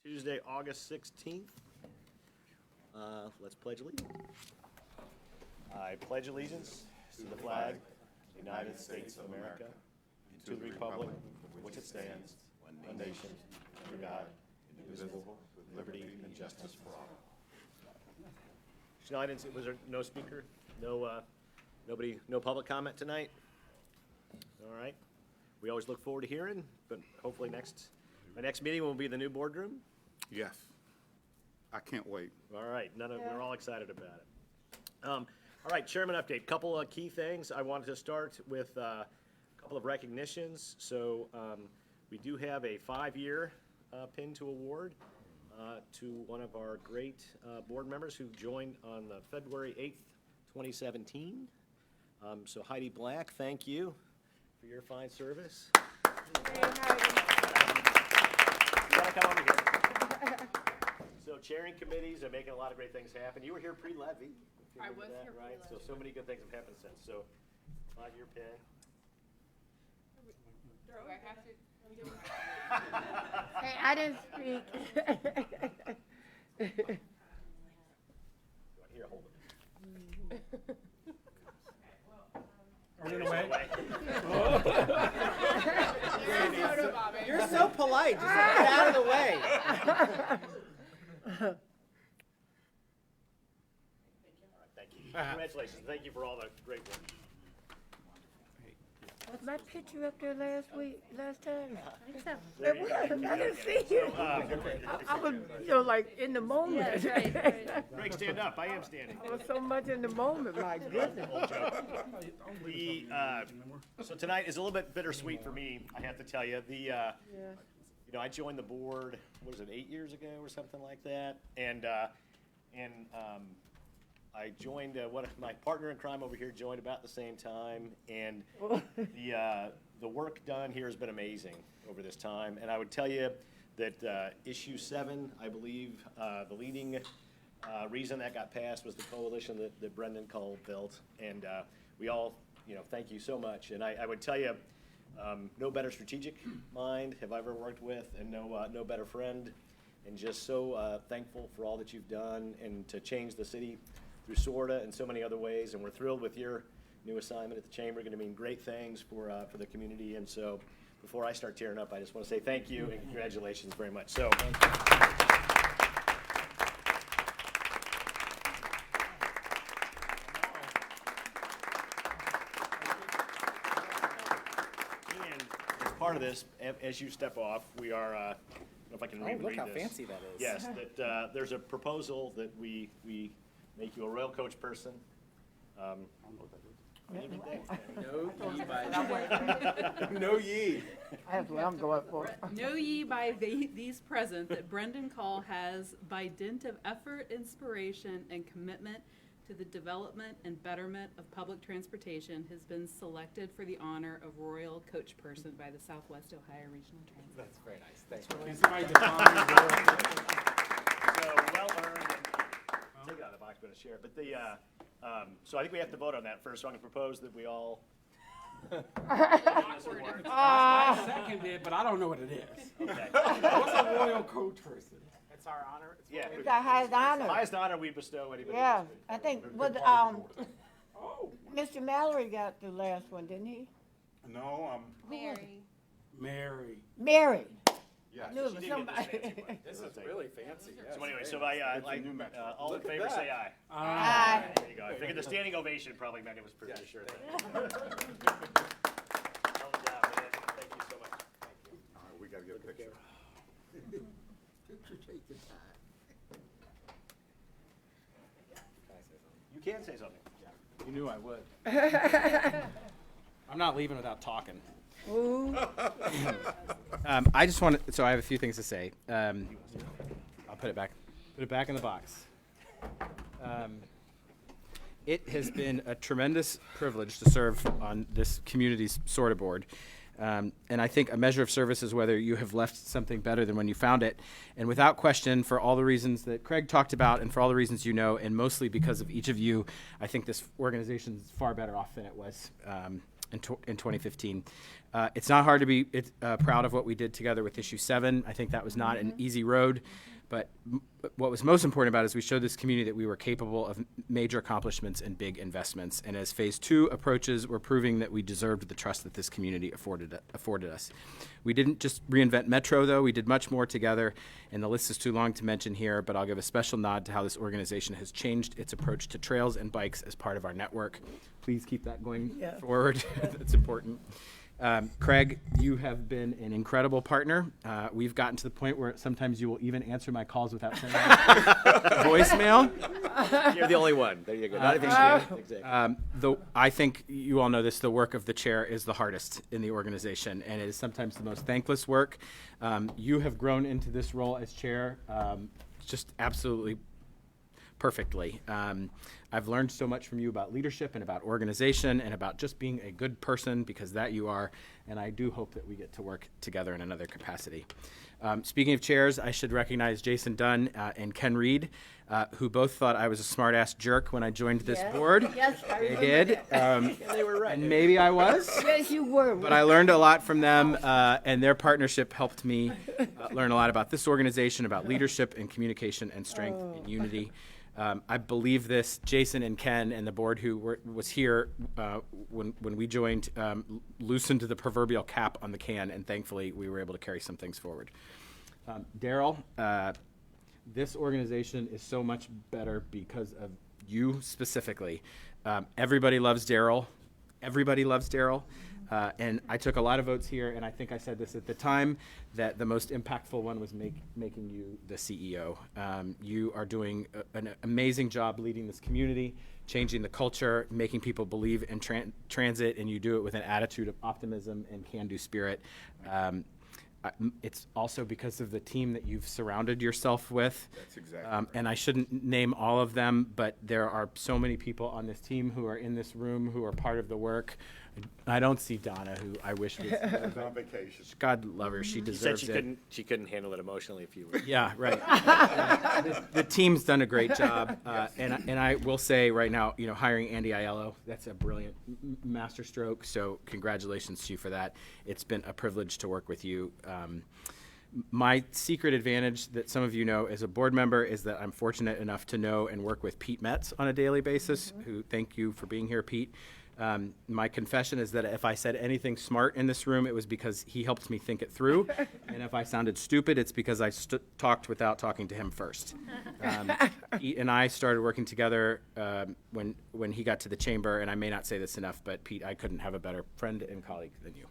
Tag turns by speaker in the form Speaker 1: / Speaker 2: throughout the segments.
Speaker 1: Tuesday, August 16th. Let's pledge allegiance. I pledge allegiance to the flag of the United States of America, and to the republic for which it stands, one nation, under God, indivisible, with liberty and justice for all. Schneider, was there no speaker? Nobody, no public comment tonight? All right. We always look forward to hearing, but hopefully my next meeting will be the new boardroom.
Speaker 2: Yes. I can't wait.
Speaker 1: All right, we're all excited about it. All right, Chairman update. Couple of key things. I wanted to start with a couple of recognitions. So we do have a 5-year pin to award to one of our great board members who joined on February 8th, 2017. So Heidi Black, thank you for your fine service. Hey, Heidi. You gotta come over here. So chairing committees and making a lot of great things happen. You were here pre-Levy.
Speaker 3: I was here
Speaker 1: right?
Speaker 3: pre-Levy.
Speaker 1: So many good things have happened since. So 5-year pin.
Speaker 3: Do I have to?
Speaker 4: Hey, I didn't speak.
Speaker 1: Here, hold it.
Speaker 5: Running away.
Speaker 6: You're so polite. Just get out of the way.
Speaker 1: Thank you. Congratulations. Thank you for all the great work.
Speaker 4: Was my picture up there last time?
Speaker 1: There you go.
Speaker 4: I didn't see you. I was, like in the moment.
Speaker 1: Greg, stand up. I am standing.
Speaker 4: I was so much in the moment, my goodness.
Speaker 1: So tonight is a little bit bittersweet for me, I have to tell you. I joined the board, 8 years ago or something like that? And I joined, my partner in crime over here joined about the same time, and the work done here has been amazing over this time. And I would tell you that issue 7, I believe, the leading reason that got passed was the coalition that Brendan Cole built, and we all, thank you so much. And I would tell you, no better strategic mind have I ever worked with, and no better friend, and just so thankful for all that you've done and to change the city through SORTA and so many other ways. And we're thrilled with your new assignment at the Chamber. Going to mean great things for the community. And so before I start tearing up, I just want to say thank you and congratulations very much. So. Part of this, as you step off, we are, I don't know if I can read this.
Speaker 6: Look how fancy that is.
Speaker 1: Yes, that there's a proposal that we make you a Royal Coach person.
Speaker 6: No ye.
Speaker 4: That's what I'm going for.
Speaker 3: Know ye by these present that Brendan Call has, by dint of effort, inspiration, and commitment to the development and betterment of public transportation, has been selected for the honor of Royal Coach Person by the Southwest Ohio Regional Transit.
Speaker 6: That's very nice. Thank you.
Speaker 5: Can somebody define
Speaker 1: So well earned. Take it out of the box, but share. But so I think we have to vote on that first. So I'm going to propose that we all.
Speaker 5: I seconded, but I don't know what it is.
Speaker 1: Okay.
Speaker 5: What's a royal coach person?
Speaker 6: It's our honor.
Speaker 1: Yeah.
Speaker 4: It's our highest honor.
Speaker 1: Highest honor we bestow anybody.
Speaker 4: Yeah, I think, Mr. Mallory got the last one, didn't he?
Speaker 2: No,
Speaker 5: Mary.
Speaker 4: Mary.
Speaker 2: yes.
Speaker 4: I knew it was
Speaker 1: She did get this
Speaker 4: somebody.
Speaker 1: fancy one.
Speaker 6: This is really fancy.
Speaker 1: So anyway, so all in favor say aye.
Speaker 4: Aye.
Speaker 1: There you go. I figured the standing ovation probably meant it was pretty sure. Hell of a job, man. Thank you so much.
Speaker 2: All right, we got to get a picture.
Speaker 1: You can say something.
Speaker 5: You knew I would. I'm not leaving without talking.
Speaker 4: Ooh.
Speaker 5: I just want to, so I have a few things to say. I'll put it back in the box. It has been a tremendous privilege to serve on this community's SORTA board. And I think a measure of service is whether you have left something better than when you found it. And without question, for all the reasons that Craig talked about and for all the reasons you know, and mostly because of each of you, I think this organization is far better off than it was in 2015. It's not hard to be proud of what we did together with issue 7. I think that was not an easy road, but what was most important about it is we showed this community that we were capable of major accomplishments and big investments. And as phase 2 approaches, we're proving that we deserved the trust that this community afforded us. We didn't just reinvent Metro, though. We did much more together, and the list is too long to mention here, but I'll give a special nod to how this organization has changed its approach to trails and bikes as part of our network. Please keep that going forward. That's important. Craig, you have been an incredible partner. We've gotten to the point where sometimes you will even answer my calls without sending voicemail.
Speaker 1: You're the only one. There you go. Not even you. Exactly.
Speaker 5: I think you all know this, the work of the chair is the hardest in the organization, and it is sometimes the most thankless work. You have grown into this role as chair just absolutely perfectly. I've learned so much from you about leadership and about organization and about just being a good person, because that you are, and I do hope that we get to work together in another capacity. Speaking of chairs, I should recognize Jason Dunn and Ken Reed, who both thought I was a smart-ass jerk when I joined this board.
Speaker 4: Yes, I
Speaker 5: They
Speaker 4: remember
Speaker 5: did.
Speaker 4: that.
Speaker 1: They were right.
Speaker 5: And maybe I was.
Speaker 4: Yes, you were.
Speaker 5: But I learned a lot from them, and their partnership helped me learn a lot about this organization, about leadership and communication and strength and unity. I believe this. Jason and Ken and the board who was here when we joined loosened the proverbial cap on the can, and thankfully we were able to carry some things forward. Daryl, this organization is so much better because of you specifically. Everybody loves Daryl. Everybody loves Daryl. And I took a lot of votes here, and I think I said this at the time, that the most impactful one was making you the CEO. You are doing an amazing job leading this community, changing the culture, making people believe in transit, and you do it with an attitude of optimism and can-do spirit. It's also because of the team that you've surrounded yourself with.
Speaker 2: That's exactly right.
Speaker 5: And I shouldn't name all of them, but there are so many people on this team who are in this room who are part of the work. I don't see Donna, who I wish was
Speaker 2: On vacation.
Speaker 5: God love her, she
Speaker 1: She said
Speaker 5: deserves
Speaker 1: she couldn't handle it emotionally if you were.
Speaker 5: Yeah, right. The team's done a great job, and I will say right now, hiring Andy Aiello, that's a brilliant masterstroke. So congratulations to you for that. It's been a privilege to work with you. My secret advantage that some of you know as a board member is that I'm fortunate enough to know and work with Pete Metz on a daily basis. Who, thank you for being here, Pete. My confession is that if I said anything smart in this room, it was because he helped me think it through. And if I sounded stupid, it's because I talked without talking to him first. Pete and I started working together when he got to the chamber, and I may not say this enough, but Pete, I couldn't have a better friend and colleague than you.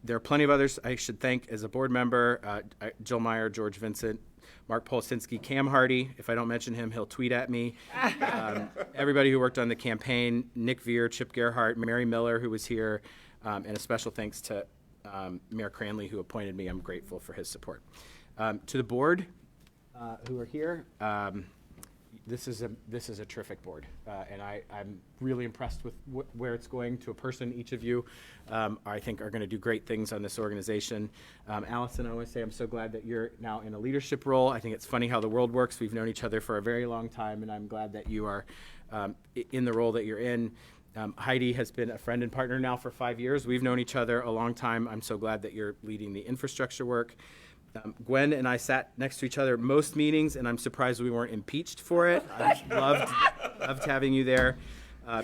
Speaker 5: There are plenty of others I should thank as a board member, Jill Meyer, George Vincent, Mark Polisinski, Cam Hardy. If I don't mention him, he'll tweet at me. Everybody who worked on the campaign, Nick Veer, Chip Gerhart, Mary Miller, who was here, and a special thanks to Mayor Cranley, who appointed me. I'm grateful for his support. To the board who are here, this is a terrific board, and I'm really impressed with where it's going. To a person, each of you, I think are going to do great things on this organization. Allison, I want to say I'm so glad that you're now in a leadership role. I think it's funny how the world works. We've known each other for a very long time, and I'm glad that you are in the role that you're in. Heidi has been a friend and partner now for 5 years. We've known each other a long time. I'm so glad that you're leading the infrastructure work. Gwen and I sat next to each other most meetings, and I'm surprised we weren't impeached for it. I loved having you there.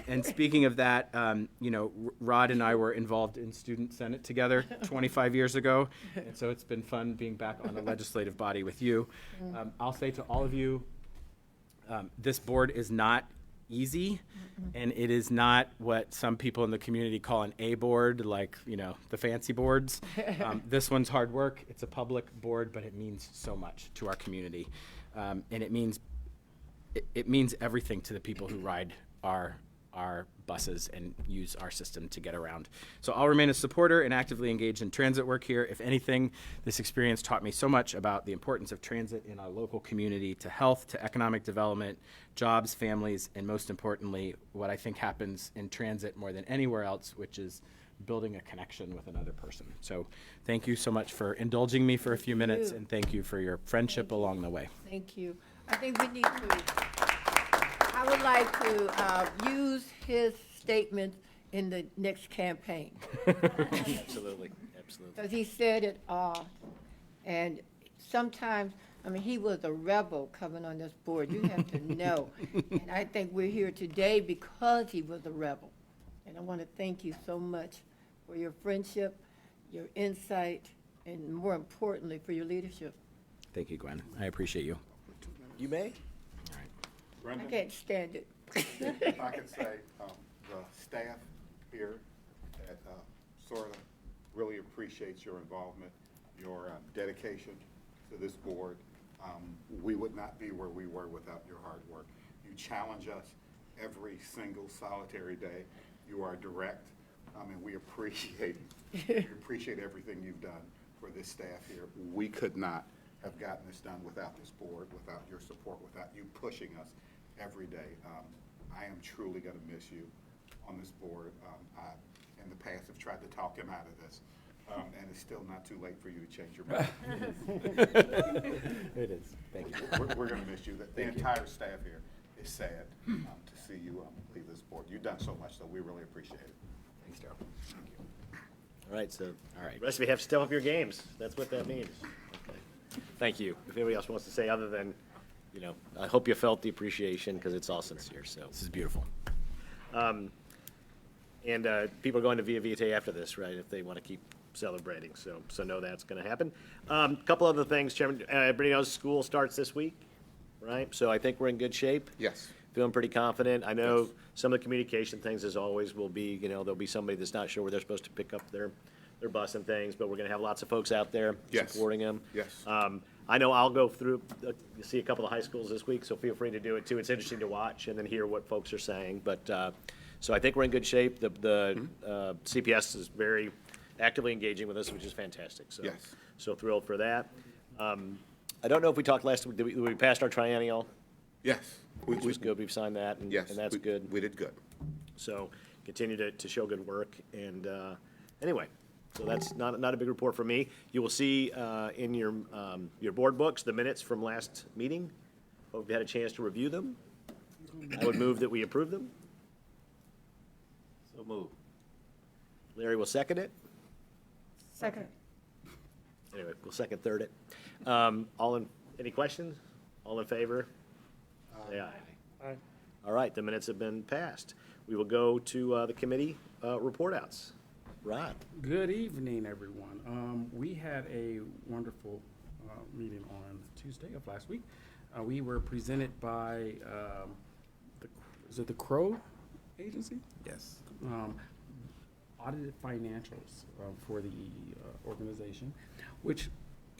Speaker 5: And speaking of that, Rod and I were involved in Student Senate together 25 years ago, and so it's been fun being back on the legislative body with you. I'll say to all of you, this board is not easy, and it is not what some people in the community call an A board, like the fancy boards. This one's hard work. It's a public board, but it means so much to our community, and it means everything to the people who ride our buses and use our system to get around. So I'll remain a supporter and actively engage in transit work here. If anything, this experience taught me so much about the importance of transit in our local community to health, to economic development, jobs, families, and most importantly, what I think happens in transit more than anywhere else, which is building a connection with another person. So thank you so much for indulging me for a few minutes, and thank you for your friendship along the way.
Speaker 4: Thank you. I think we need to, I would like to use his statement in the next campaign.
Speaker 1: Absolutely, absolutely.
Speaker 4: Because he said it all. And sometimes, I mean, he was a rebel coming on this board. You have to know. And I think we're here today because he was a rebel. And I want to thank you so much for your friendship, your insight, and more importantly, for your leadership.
Speaker 5: Thank you, Gwen. I appreciate you.
Speaker 1: You may?
Speaker 4: I
Speaker 2: Brendan,
Speaker 4: can't stand it.
Speaker 2: if I could say, the staff here at SORTA really appreciates your involvement, your dedication to this board. We would not be where we were without your hard work. You challenge us every single solitary day. You are direct, and we appreciate everything you've done for this staff here. We could not have gotten this done without this board, without your support, without you pushing us every day. I am truly going to miss you on this board. I, in the past, have tried to talk him out of this, and it's still not too late for you to change your mind.
Speaker 5: It is. Thank you.
Speaker 2: We're going to miss you. The entire staff here is sad to see you leave this board. You've done so much, so we really appreciate it.
Speaker 5: Thanks, Daryl.
Speaker 1: All right, so.
Speaker 5: All right.
Speaker 1: The rest of you have to step up your games. That's what that means. Okay. Thank you. If anybody else wants to say other than, you know, I hope you felt the appreciation because it's all sincere, so.
Speaker 5: This is beautiful.
Speaker 1: And people are going to Via Vitae after this, right, if they want to keep celebrating, so know that's going to happen. Couple other things, Chairman, everybody knows school starts this week, right? So I think we're in good shape.
Speaker 2: Yes.
Speaker 1: Feeling pretty confident. I know
Speaker 2: Yes.
Speaker 1: some of the communication things, as always, will be, you know, there'll be somebody that's not sure where they're supposed to pick up their bus and things, but we're going to have lots of folks out there
Speaker 2: Yes.
Speaker 1: supporting them.
Speaker 2: Yes.
Speaker 1: I know I'll go through, see a couple of high schools this week, so feel free to do it too. It's interesting to watch and then hear what folks are saying. But, so I think we're in good shape. The CPS is very actively engaging with us, which is fantastic. So,
Speaker 2: Yes.
Speaker 1: So thrilled for that. I don't know if we talked last week, did we passed our triennial,
Speaker 2: Yes.
Speaker 1: which was good. We've signed that and
Speaker 2: Yes.
Speaker 1: and that's good.
Speaker 2: We did good.
Speaker 1: So continue to show good work. And anyway, so that's not a big report for me. You will see in your board books the minutes from last meeting. Hope you had a chance to review them. I would move that we approve them. So move. Larry will second it.
Speaker 4: Second.
Speaker 1: Anyway, we'll second, third it. Any questions? All in favor? Say aye.
Speaker 6: Aye.
Speaker 1: All right, the minutes have been passed. We will go to the committee report outs. Rod?
Speaker 7: Good evening, everyone. We had a wonderful meeting on Tuesday of last week. We were presented by, is it the Crow Agency?
Speaker 5: Yes.
Speaker 7: Audited financials for the organization, which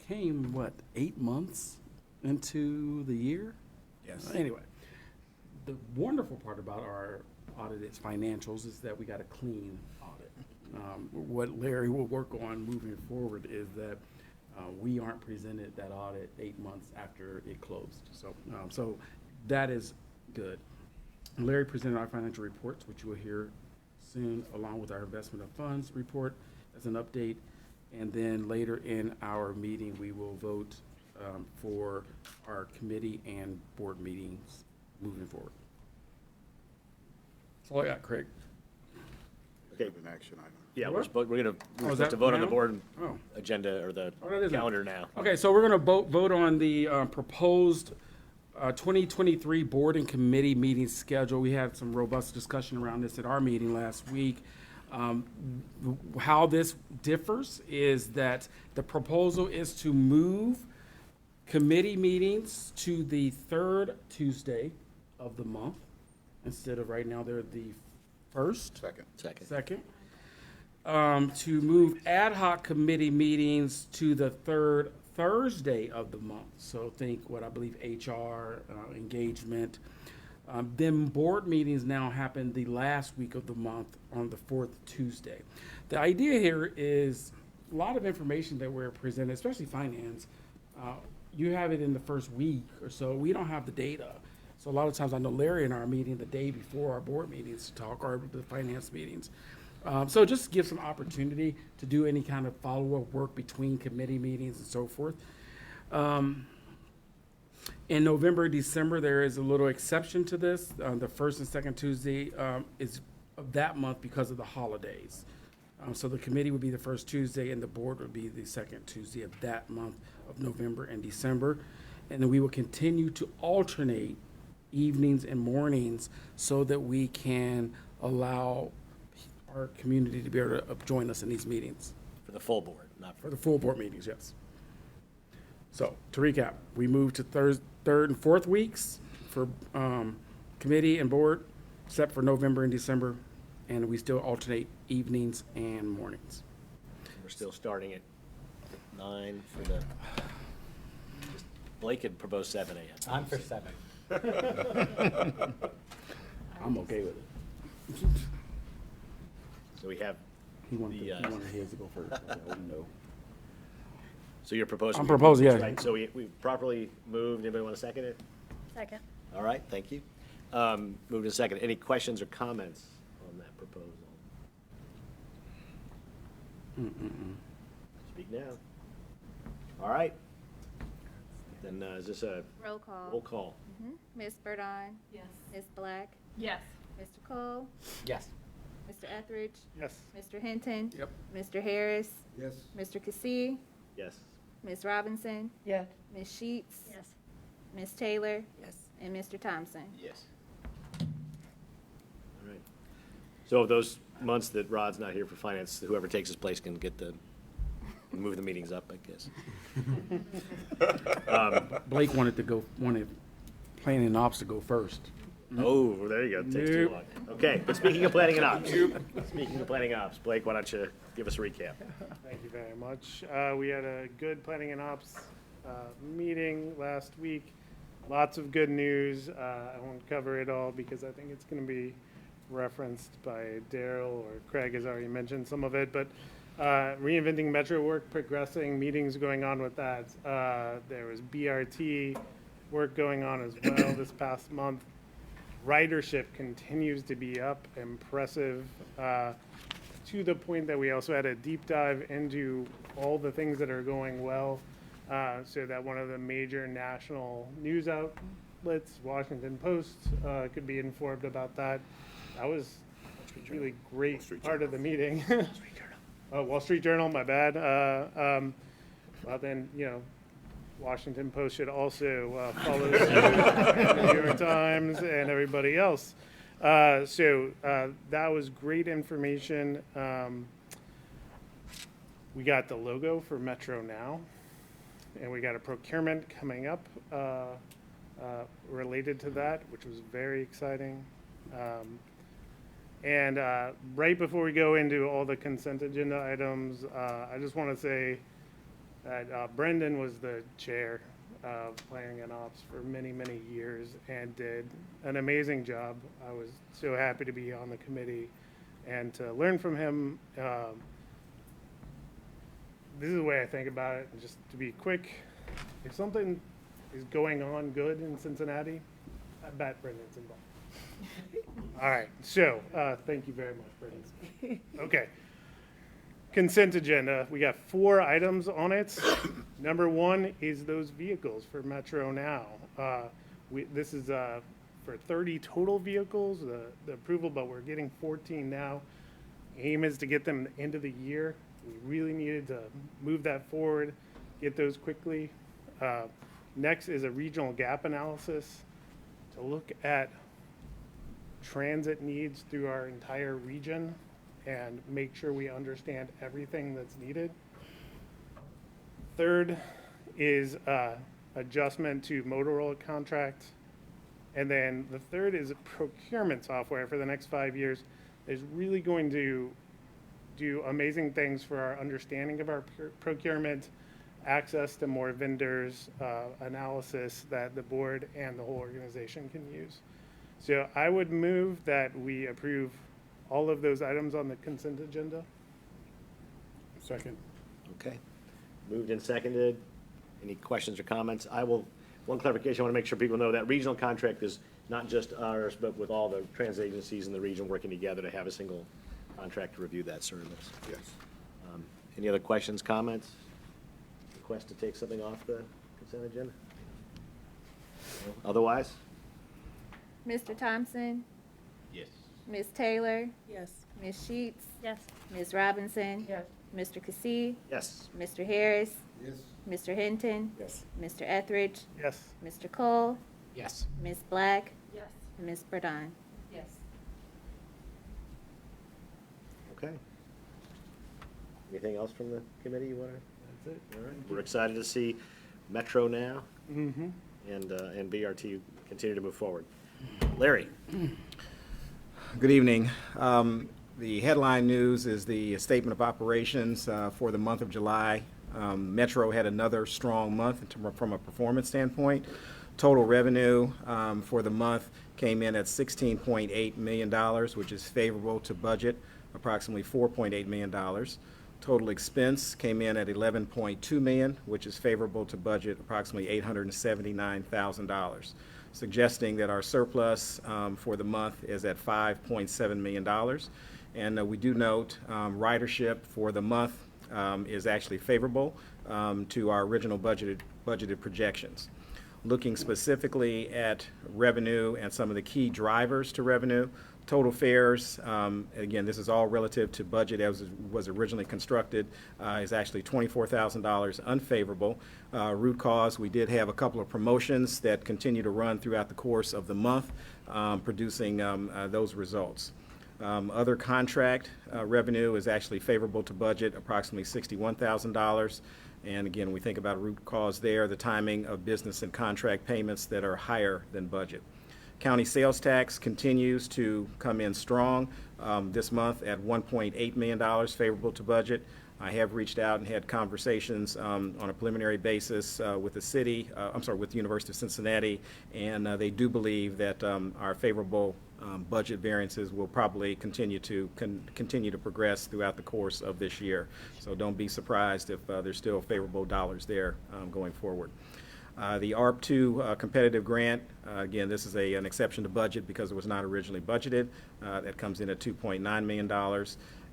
Speaker 7: came, 8 months into the year?
Speaker 5: Yes.
Speaker 7: Anyway, the wonderful part about our audited financials is that we got a clean audit. What Larry will work on moving forward is that we aren't presented that audit 8 months after it closed. So that is good. Larry presented our financial reports, which you will hear soon, along with our investment of funds report as an update. And then later in our meeting, we will vote for our committee and board meetings moving forward. That's all I got, Craig.
Speaker 1: Okay.
Speaker 2: An action item.
Speaker 1: Yeah,
Speaker 7: What?
Speaker 1: we're going
Speaker 7: Oh,
Speaker 1: to
Speaker 7: is that
Speaker 1: vote on the
Speaker 7: now?
Speaker 1: board
Speaker 7: Oh.
Speaker 1: agenda or the
Speaker 7: Oh, that is now.
Speaker 1: calendar now.
Speaker 7: Okay, so we're going to vote on the proposed 2023 board and committee meeting schedule. We had some robust discussion around this at our meeting last week. How this differs is that the proposal is to move committee meetings to the third Tuesday of the month instead of right now they're the first.
Speaker 1: Second.
Speaker 7: To move ad hoc committee meetings to the third Thursday of the month. So think what I believe HR, engagement. Then board meetings now happen the last week of the month on the fourth Tuesday. The idea here is a lot of information that we're presenting, especially finance, you have it in the first week or so. We don't have the data. So a lot of times I know Larry and I are meeting the day before our board meetings to talk, or the finance meetings. So just give some opportunity to do any kind of follow-up work between committee meetings and so forth. In November, December, there is a little exception to this. The first and second Tuesday is of that month because of the holidays. So the committee would be the first Tuesday and the board would be the second Tuesday of that month of November and December. And then we will continue to alternate evenings and mornings so that we can allow our community to be able to join us in these meetings.
Speaker 1: For the full board, not
Speaker 7: For the full board meetings, yes. So, to recap, we moved to third and fourth weeks for committee and board, except for November and December, and we still alternate evenings and mornings.
Speaker 1: We're still starting at 9 for the, Blake had proposed 7 a.m.
Speaker 6: I'm for 7.
Speaker 7: I'm okay with it.
Speaker 1: So we have,
Speaker 7: He wanted,
Speaker 1: The,
Speaker 7: he wanted his to go first. I said, oh, no.
Speaker 1: so you're proposing.
Speaker 7: I'm proposing, yeah.
Speaker 1: Right, so we properly moved. Anybody want to second it?
Speaker 8: Second.
Speaker 1: All right, thank you. Moved and second. Any questions or comments on that proposal? Speak now. All right. Then is this a
Speaker 8: Roll call.
Speaker 1: roll call?
Speaker 8: Ms. Burdine.
Speaker 3: Yes.
Speaker 8: Ms. Black.
Speaker 3: Yes.
Speaker 8: Mr. Cole.
Speaker 6: Yes.
Speaker 8: Mr. Etheridge.
Speaker 2: Yes.
Speaker 8: Mr. Hinton.
Speaker 7: Yep.
Speaker 8: Mr. Harris.
Speaker 2: Yes.
Speaker 8: Mr. Cassie.
Speaker 1: Yes.
Speaker 8: Ms. Robinson.
Speaker 4: Yes.
Speaker 8: Ms. Sheets.
Speaker 3: Yes.
Speaker 8: Ms. Taylor.
Speaker 3: Yes.
Speaker 8: And Mr. Thompson.
Speaker 1: Yes. All right. So those months that Rod's not here for finance, whoever takes his place can get the, move the meetings up, I guess.
Speaker 7: Blake wanted planning and ops to go first.
Speaker 1: Oh, there you go. Takes too
Speaker 7: Nope.
Speaker 1: long. Okay, but speaking of planning and ops, Blake, why don't you give us a recap?
Speaker 9: Thank you very much. We had a good planning and ops meeting last week. Lots of good news. I won't cover it all because I think it's going to be referenced by Daryl, or Craig has already mentioned some of it, but reinventing Metro work progressing, meetings going on with that. There was BRT work going on as well this past month. Ridership continues to be up, impressive, to the point that we also had a deep dive into all the things that are going well, so that one of the major national news outlets, Washington Post, could be informed about that. That was a really great part of the meeting. Wall Street Journal, my bad. Well, then, Washington Post should also follow suit, the New York Times and everybody else. So that was great information. We got the logo for Metro Now, and we got a procurement coming up related to that, which was very exciting. And right before we go into all the consent agenda items, I just want to say that Brendan was the chair of planning and ops for many, many years and did an amazing job. I was so happy to be on the committee and to learn from him. This is the way I think about it, and just to be quick, if something is going on good in Cincinnati, I bet Brendan's involved. All right, so thank you very much, Brendan. Okay. Consent agenda, we got 4 items on it. Number 1 is those vehicles for Metro Now. This is for 30 total vehicles, the approval, but we're getting 14 now. Aim is to get them at the end of the year. We really needed to move that forward, get those quickly. Next is a regional gap analysis to look at transit needs through our entire region and make sure we understand everything that's needed. Third is adjustment to Motorola contract. And then the third is procurement software for the next 5 years is really going to do amazing things for our understanding of our procurement, access to more vendors, analysis that the board and the whole organization can use. So I would move that we approve all of those items on the consent agenda.
Speaker 7: Second.
Speaker 1: Okay. Moved and seconded. Any questions or comments? One clarification, I want to make sure people know that regional contract is not just ours, but with all the transit agencies in the region working together to have a single contract to review that service.
Speaker 2: Yes.
Speaker 1: Any other questions, comments? Request to take something off the consent agenda? No? Otherwise?
Speaker 8: Mr. Thompson.
Speaker 1: Yes.
Speaker 8: Ms. Taylor,
Speaker 6: Yes.
Speaker 8: Ms. Sheets,
Speaker 6: Yes.
Speaker 8: Ms. Robinson,
Speaker 4: Yes.
Speaker 8: Mr. Kasid,
Speaker 1: Yes.
Speaker 8: Mr. Harris,
Speaker 2: Yes.
Speaker 8: Mr. Hinton,
Speaker 5: Yes.
Speaker 8: Mr. Etheridge,
Speaker 9: Yes.
Speaker 8: Mr. Cole,
Speaker 5: Yes.
Speaker 8: Ms. Black,
Speaker 6: Yes.
Speaker 8: Ms. Burdine.
Speaker 3: Yes.
Speaker 1: Okay. Anything else from the committee you want to?
Speaker 9: That's it.
Speaker 1: All right. We're excited to see Metro now
Speaker 9: Mm-hmm.
Speaker 1: and BRT continue to move forward. Larry?
Speaker 10: Good evening. The headline news is the statement of operations for the month of July. Metro had another strong month from a performance standpoint. Total revenue for the month came in at $16.8 million, which is favorable to budget, approximately $4.8 million. Total expense came in at $11.2 million, which is favorable to budget, approximately $879,000, suggesting that our surplus for the month is at $5.7 million. And we do note ridership for the month is actually favorable to our original budgeted projections. Looking specifically at revenue and some of the key drivers to revenue, total fares, again, this is all relative to budget as it was originally constructed, is actually $24,000 unfavorable. Root cause, we did have a couple of promotions that continue to run throughout the course of the month, producing those results. Other contract revenue is actually favorable to budget, approximately $61,000. And again, we think about root cause there, the timing of business and contract payments that are higher than budget. County sales tax continues to come in strong this month at $1.8 million, favorable to budget. I have reached out and had conversations on a preliminary basis with the city, with the University of Cincinnati, and they do believe that our favorable budget variances will probably continue to progress throughout the course of this year. So don't be surprised if there's still favorable dollars there going forward. The ARP2 competitive grant, again, this is an exception to budget because it was not originally budgeted. That comes in at $2.9 million.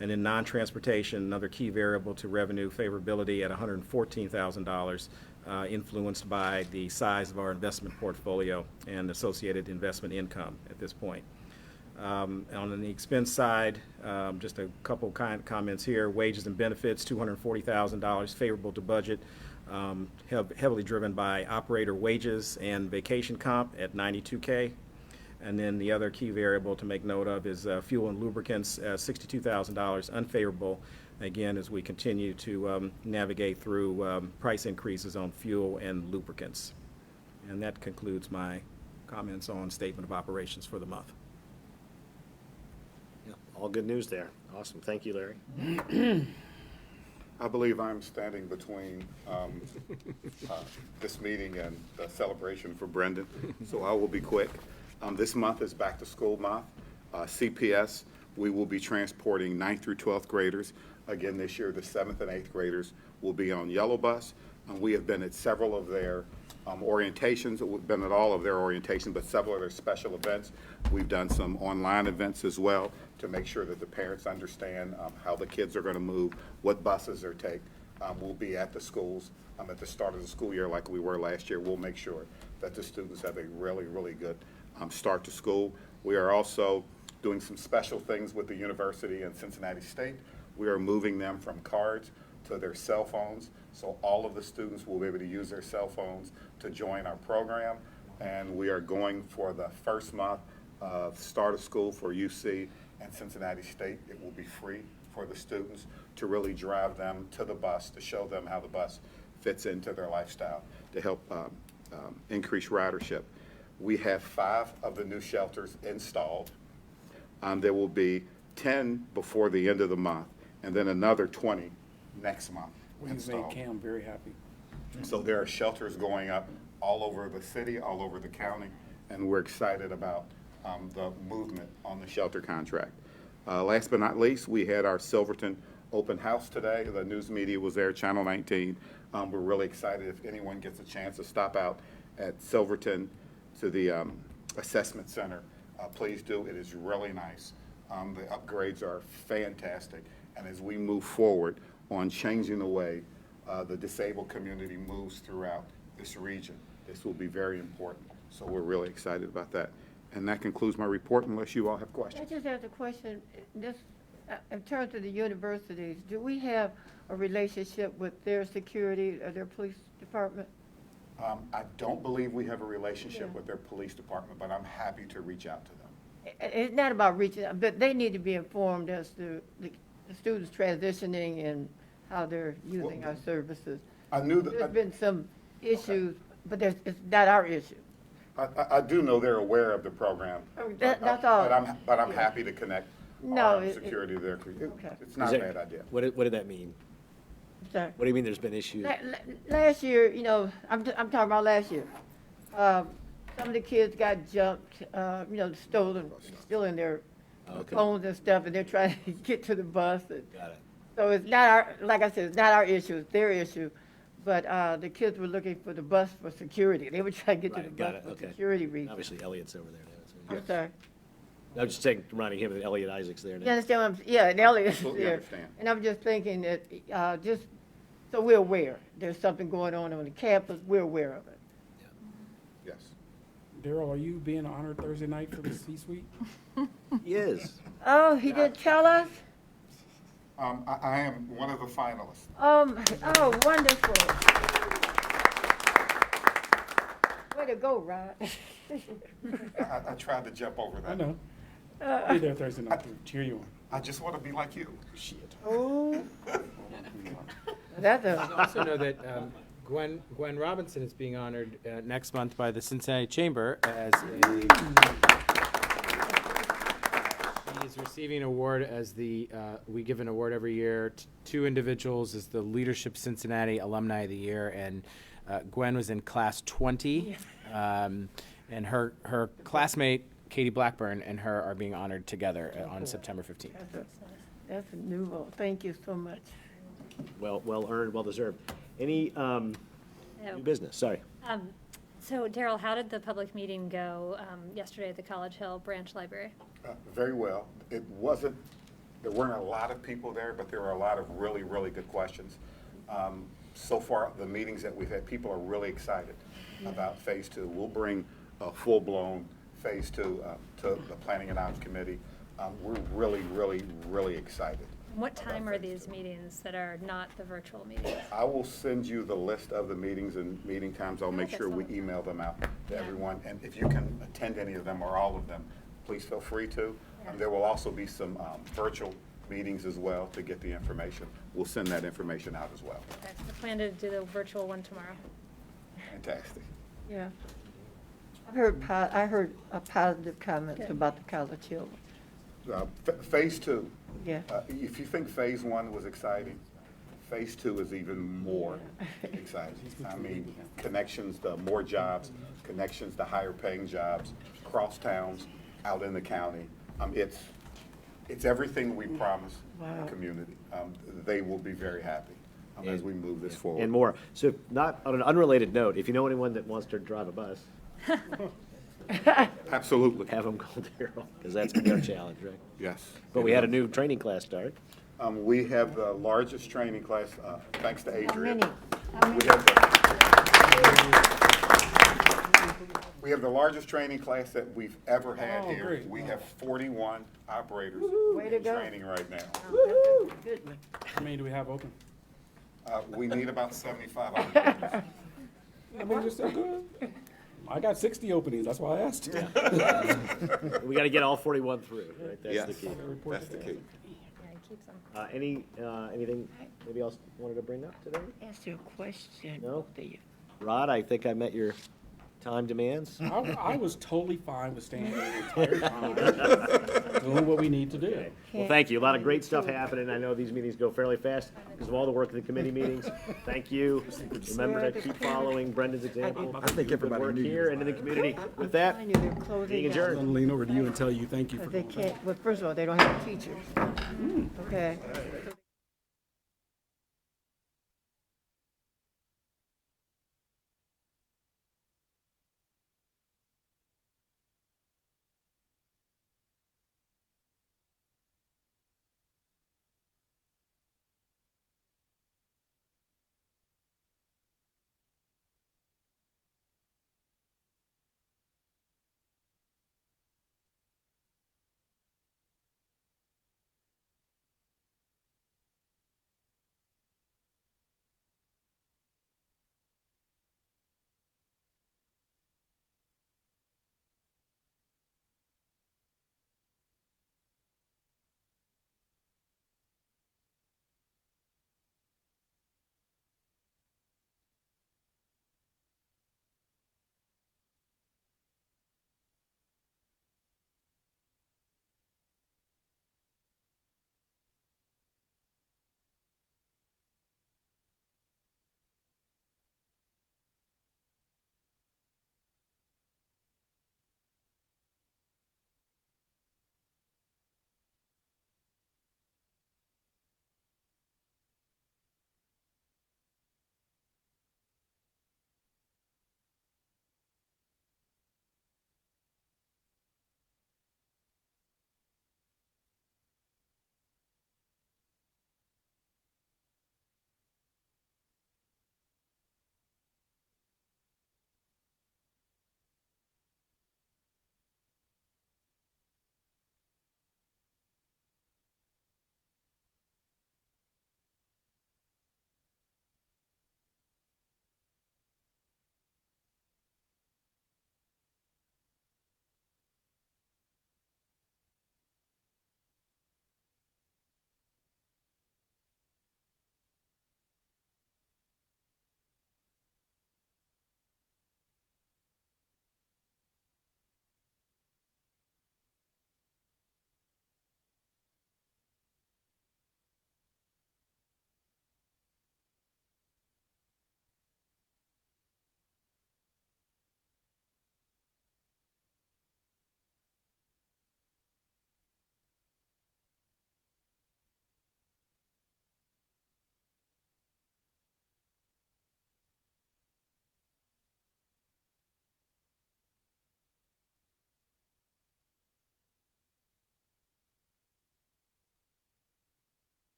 Speaker 10: And then non-transportation, another key variable to revenue favorability at $114,000, influenced by the size of our investment portfolio and associated investment income at this point. On the expense side, just a couple comments here. Wages and benefits, $240,000, favorable to budget. Heavily driven by operator wages and vacation comp at $92K. And then the other key variable to make note of is fuel and lubricants, $62,000 unfavorable, again, as we continue to navigate through price increases on fuel and lubricants. And that concludes my comments on statement of operations for the month.
Speaker 1: Yeah, all good news there. Awesome. Thank you, Larry.
Speaker 2: I believe I'm standing between this meeting and the celebration for Brendan, so I will be quick. This month is back to school month. CPS, we will be transporting 9th through 12th graders. Again, this year, the 7th and 8th graders will be on Yellow Bus. We have been at several of their orientations. We've been at all of their orientations, but several of their special events. We've done some online events as well to make sure that the parents understand how the kids are going to move, what buses they're taking. We'll be at the schools at the start of the school year like we were last year. We'll make sure that the students have a really, really good start to school. We are also doing some special things with the university and Cincinnati State. We are moving them from cards to their cell phones, so all of the students will be able to use their cell phones to join our program. And we are going for the first month of start of school for UC and Cincinnati State. It will be free for the students to really drive them to the bus, to show them how the bus fits into their lifestyle, to help increase ridership. We have 5 of the new shelters installed. There will be 10 before the end of the month, and then another 20 next month
Speaker 7: We made
Speaker 2: installed.
Speaker 7: Cam very happy.
Speaker 2: So there are shelters going up all over the city, all over the county, and we're excited about the movement on the shelter contract. Last but not least, we had our Silverton open house today. The news media was there, Channel 19. We're really excited if anyone gets a chance to stop out at Silverton to the assessment center. Please do. It is really nice. The upgrades are fantastic. And as we move forward on changing the way the disabled community moves throughout this region, this will be very important. So we're really excited about that. And that concludes my report unless you all have
Speaker 4: I
Speaker 2: questions.
Speaker 4: just have a question, this, in terms of the universities, do we have a relationship with their security or their police department?
Speaker 2: I don't believe we have a relationship
Speaker 4: Yeah.
Speaker 2: with their police department, but I'm happy to reach out to them.
Speaker 4: It's not about reaching out, but they need to be informed as to the students transitioning and how they're using our services.
Speaker 2: I knew
Speaker 4: There's
Speaker 2: that,
Speaker 4: been some issues, but it's not our issue.
Speaker 2: I do know they're aware of the program.
Speaker 4: That's all.
Speaker 2: But I'm happy to connect
Speaker 4: No,
Speaker 2: our
Speaker 4: it-
Speaker 2: security there.
Speaker 4: Okay.
Speaker 2: It's not a
Speaker 1: Is
Speaker 2: bad
Speaker 1: there-
Speaker 2: idea.
Speaker 1: What did that mean?
Speaker 4: Sorry.
Speaker 1: What do you mean there's been issues?
Speaker 4: Last year, you know, I'm talking about last year. Some of the kids got jumped, you know, stolen, stealing their
Speaker 1: Okay.
Speaker 4: phones and stuff, and they're trying to get to the bus. And
Speaker 1: Got it.
Speaker 4: so it's not our, like I said, it's not our issue, it's their issue. But the kids were looking for the bus for security. They were trying to get to the
Speaker 1: Right, got
Speaker 4: bus
Speaker 1: it,
Speaker 4: for
Speaker 1: okay.
Speaker 4: security reasons.
Speaker 1: Obviously Elliot's over there now.
Speaker 4: I'm sorry.
Speaker 1: I'm just saying, reminding him that Elliot Isaac's there
Speaker 4: You
Speaker 1: now.
Speaker 4: understand what I'm, yeah, and Elliot's
Speaker 2: Absolutely
Speaker 4: there.
Speaker 2: understand.
Speaker 4: And I'm just thinking that, just so we're aware, there's something going on the campus, we're aware of it.
Speaker 2: Yes.
Speaker 7: Daryl, are you being honored Thursday night for the C-suite?
Speaker 1: He is.
Speaker 4: Oh, he didn't tell us?
Speaker 2: I am one of the finalists.
Speaker 4: Oh, wonderful. Way to go, Rod.
Speaker 2: I tried to jump over
Speaker 7: I
Speaker 2: that.
Speaker 7: know. Be there Thursday night to cheer you on.
Speaker 2: I just want to be like you.
Speaker 7: Shit.
Speaker 4: Oh. That's a,
Speaker 5: Also know that Gwen Robinson is being honored next month by the Cincinnati Chamber as she is receiving an award as we give an award every year to two individuals as the Leadership Cincinnati Alumni of the Year, and Gwen was in class 20, and her classmate Katie Blackburn and her are being honored together on September 15th.
Speaker 4: that's a new one. Thank you so much.
Speaker 1: Well earned, well deserved. Any new business? Sorry.
Speaker 11: So Daryl, how did the public meeting go yesterday at the College Hill Branch Library?
Speaker 2: Very well. There weren't a lot of people there, but there were a lot of really, really good questions. So far, the meetings that we've had, people are really excited about Phase 2. We'll bring a full-blown Phase 2 to the Planning and Ops Committee. We're really, really, really excited.
Speaker 11: What time are
Speaker 2: Phase
Speaker 11: these
Speaker 2: 2.
Speaker 11: meetings that are not the virtual meetings?
Speaker 2: I will send you the list of the meetings and meeting times. I'll make
Speaker 11: Okay,
Speaker 2: sure we
Speaker 11: so-
Speaker 2: email them out to
Speaker 11: Yeah.
Speaker 2: everyone. And if you can attend any of them or all of them, please feel free to. There will also be some virtual meetings as well to get the information. We'll send that information out as well.
Speaker 11: Okay, I plan to do the virtual one tomorrow.
Speaker 2: Fantastic.
Speaker 4: Yeah. I heard a positive comments
Speaker 11: Good.
Speaker 4: about the College Hill.
Speaker 2: Phase 2.
Speaker 4: Yeah.
Speaker 2: If you think Phase 1 was exciting, Phase 2 is even more exciting. I mean, connections to more jobs, connections to higher paying jobs, cross towns, out in the county. It's everything we promised the community. They will be very happy as we move this forward.
Speaker 1: And more. So not on an unrelated note, if you know anyone that wants to drive a bus,
Speaker 2: Absolutely.
Speaker 1: have them call Daryl, because that's gonna be our challenge, right?
Speaker 2: Yes.
Speaker 1: But we had a new training class start.
Speaker 2: We have the largest training class, thanks to
Speaker 4: How
Speaker 2: Adrian.
Speaker 4: many? How many?
Speaker 2: We have the largest training class that we've ever had
Speaker 7: Oh,
Speaker 2: here.
Speaker 7: great.
Speaker 2: We have 41 operators
Speaker 4: Way to
Speaker 2: in
Speaker 4: go.
Speaker 2: training right now.
Speaker 4: Good one.
Speaker 7: How many do we have open?
Speaker 2: We need about 75 operators.
Speaker 7: I mean, you're so good. I got 60 openings, that's why I asked.
Speaker 1: We gotta get all 41 through, right? That's the key.
Speaker 2: That's the key.
Speaker 11: Yeah, it keeps them.
Speaker 1: Anything maybe else wanted to bring up today?
Speaker 4: Ask you a question.
Speaker 1: No?
Speaker 4: Do you?
Speaker 1: Rod, I think I met your time demands.
Speaker 7: I was totally fine with staying here the entire time, doing what we need to do.
Speaker 1: Well, thank you. A lot of great stuff happening. I know these meetings go fairly fast because of all the work of the committee meetings. Thank you. Remember to keep following Brendan's example.
Speaker 10: I think
Speaker 1: Good
Speaker 10: everybody
Speaker 1: work
Speaker 10: knew.
Speaker 1: here and in the community. With that,
Speaker 4: I knew they're closing
Speaker 1: meeting
Speaker 4: down.
Speaker 7: I'm
Speaker 1: adjourned.
Speaker 7: gonna lean over to you and tell you thank you for
Speaker 4: They
Speaker 7: doing that.
Speaker 4: can't, well, first of all, they don't have teachers. Okay? So